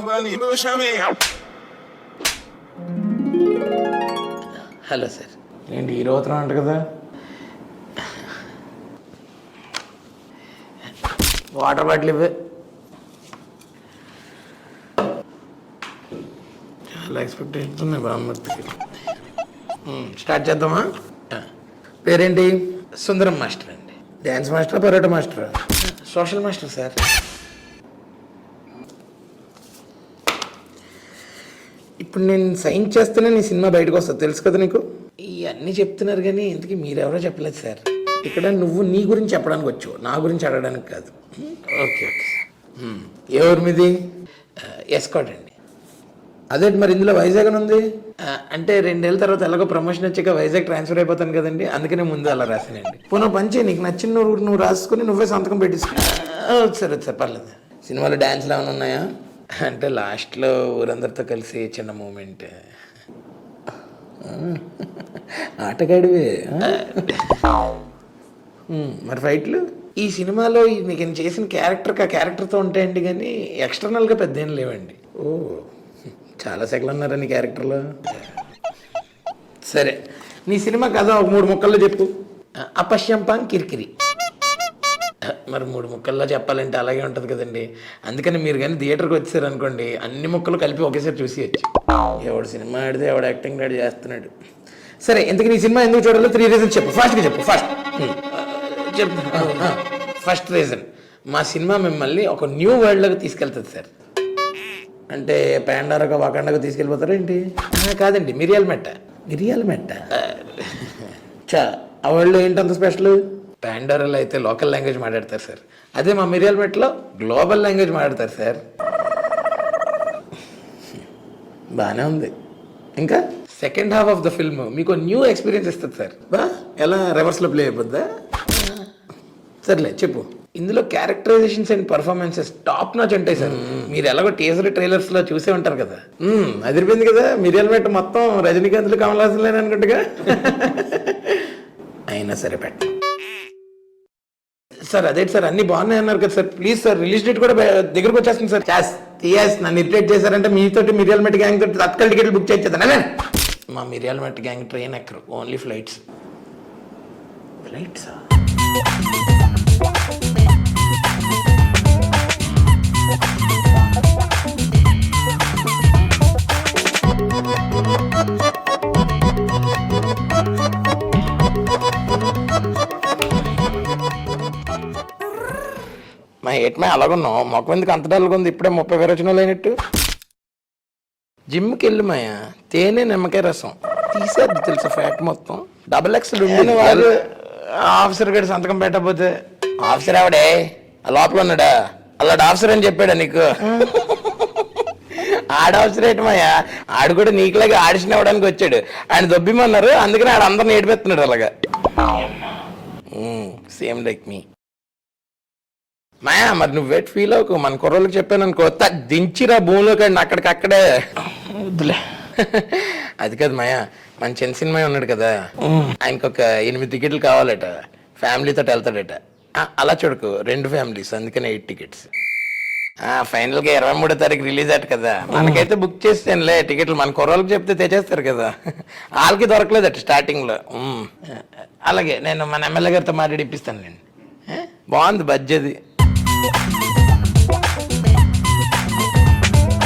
Hello sir. ఏంటి hero అవుతున్నావు అంట కదా? వాటర్ బాటిల్ ఇవ్వే. చాలా ఎక్స్పెక్టేషన్స్ ఉన్నాయి బామ్మర్తికి. స్టార్ట్ చేద్దామా? పేరేంటి? సుందరం మాస్టర్ అండి. డ్యాన్స్ మాస్టరా, పరోటా మాస్టరా? Social master sir. ఇప్పుడు నేను సైన్ చేస్తేనే నీ సినిమా బయటకు వస్తుంది, తెలుసు కదా నీకు? ఇవన్నీ చెప్తున్నారు కానీ ఇంతకీ మీరెవరో చెప్పలేదు సార్. ఇక్కడ నువ్వు నీ గురించి చెప్పడానికి వచ్చావు, నా గురించి అడగడానికి కాదు. Okay okay sir. ఏ ఊరు మీది? ఎస్కాట్ అండి. అదేంటి మరి ఇందులో వైజాగ్ అని ఉంది? అంటే 2 ఏళ్ళ తర్వాత ఎలాగో ప్రమోషన్ వచ్చాక వైజాగ్ ట్రాన్స్ఫర్ అయిపోతాను కదండి, అందుకనే ముందు అలా రాశానండి. పునః పంచే, నీకు నచ్చిన నువ్వు రాసుకుని నువ్వే సంతకం పెట్టేసుకో. సరే సార్, పర్లేదు. సినిమాలో డ్యాన్స్లు ఏమైనా ఉన్నాయా? అంటే లాస్ట్లో ఊరందరితో కలిసి చిన్న మూమెంట్. ఆటగాడివే. మరి ఫైట్లు? ఈ సినిమాలో నేను చేసిన క్యారెక్టర్తో ఉంటాయండి, కానీ ఎక్స్టర్నల్గా పెద్ద ఏం లేవండి. ఓ, చాలా సెకలు ఉన్నారా నీ క్యారెక్టర్లో? సరే, నీ సినిమా కథ ఒక 3 ముక్కల్లో చెప్పు. అపశ్యంపాం కిరికిరి. మరి 3 ముక్కల్లో చెప్పాలంటే అలాగే ఉంటుంది కదండి, అందుకని మీరు కానీ థియేటర్కి వచ్చారు అనుకోండి, అన్ని ముక్కలు కలిపి ఒకేసారి చూసేయచ్చు. ఎవడు సినిమా ఆడితే ఎవడు యాక్టింగ్ ఆడి చేస్తున్నాడు. సరే, ఇంతకు నీ సినిమా ఎందుకు చూడాలో 3 రీజన్స్ చెప్పు. ఫాస్ట్గా చెప్పు. చెప్పు. ఫస్ట్ రీజన్, మా సినిమా మిమ్మల్ని ఒక న్యూ వరల్డ్లోకి తీసుకెళ్తుంది సార్. అంటే పాండారాగా వాకండాగా తీసుకెళ్ళిపోతారా ఏంటి? కాదండి, మిరియాల మెట్ట. చా, ఆ వరల్డ్ ఏంటంత స్పెషల్? పాండోరాలో అయితే లోకల్ లాంగ్వేజ్ మాట్లాడతారు సార్, అదే మా మిరియాల మెట్లో గ్లోబల్ లాంగ్వేజ్ మాట్లాడతారు సార్. బాగానే ఉంది. ఇంకా second half of the film మీకు న్యూ ఎక్స్పీరియన్స్ ఇస్తుంది సార్. ఎలా రివర్స్లో ప్లే అయిపోద్దా? సర్లే చెప్పు. ఇందులో characterisations and performances top notch ఉంటాయి సార్. మీరు ఎలాగో టీజర్ ట్రైలర్స్లో చూసే ఉంటారు కదా. అదిరిపోయింది కదా. మిరియాల మెట్ట మొత్తం రజనీకాంత్లు, కమల్ హాసన్ అనుకుంటుగా. అయినా సరే పెట్ట సార్. అదే సార్, అన్ని బాగున్నాయి అన్నారు కదా sir. Please sir, release date కూడా దగ్గరకు వచ్చేస్తుంది సార్. నన్ను ఇరిటేట్ చేశారంటే మీతోటి మిరియాల మెట్ట గ్యాంగ్ తోటి తత్కాల టికెట్లు బుక్ చేసేదా? మా మిరియాల మెట్ట గ్యాంగ్ ట్రైన్ ఎక్కరు, ఓన్లీ ఫ్లైట్స్. ఫ్లైట్సా? మా ఏటమే అలాగున్నావు, మొక్క ఎందుకు అంత డల్గా ఉంది? ఇప్పుడే 30 విరోచనాలు అయినట్టు. జిమ్కి వెళ్ళి మాయా, తేనె నిమ్మకాయ రసం తీసేది తెలుసా, ఫ్యాట్ మొత్తం. XXL ఉండి వాళ్ళు ఆఫీసర్ గడి సంతకం పెట్టకపోతే. ఆఫీసర్ ఆవిడే లోపల ఉన్నాడా? అలాంటి ఆఫీసర్ అని చెప్పాడా నీకు? ఆడ ఆఫీసర్ ఏంటమయ్యా, ఆడు కూడా నీకులాగా ఆడిషన్ అవ్వడానికి వచ్చాడు. ఆయన దొబ్బిమన్నారు, అందుకని ఆడ అందరిని ఏడిపెత్తున్నాడు అలాగా. సేమ్ లైక్ మీ మాయా. మరి నువ్వు వెయిట్ ఫీల్ అవ్వకు, మన కుర్రోళ్ళకి చెప్పాను అనుకో, దించిరా భూమిలోకి అక్కడికక్కడే వద్దులే. అది కాదు మాయా, మన చిన్న సినిమా ఉన్నాడు కదా, ఆయనకు ఒక 8 టికెట్లు కావాలట, ఫ్యామిలీతో వెళ్తాడట. అలా చూడకు, 2 ఫ్యామిలీస్, అందుకనే 8 టికెట్స్. ఫైనల్గా 23వ తారీఖు రిలీజ్ అట కదా. మనకైతే బుక్ చేస్తానులే టికెట్లు, మన కుర్రోళ్ళకి చెప్తే తెచ్చేస్తారు కదా. వాళ్ళకి దొరకలేదట స్టార్టింగ్లో. అలాగే నేను మన ఎమ్మెల్యే గారితో మాట్లాడి ఇప్పిస్తాను నేను. బాగుంది బడ్జెట్.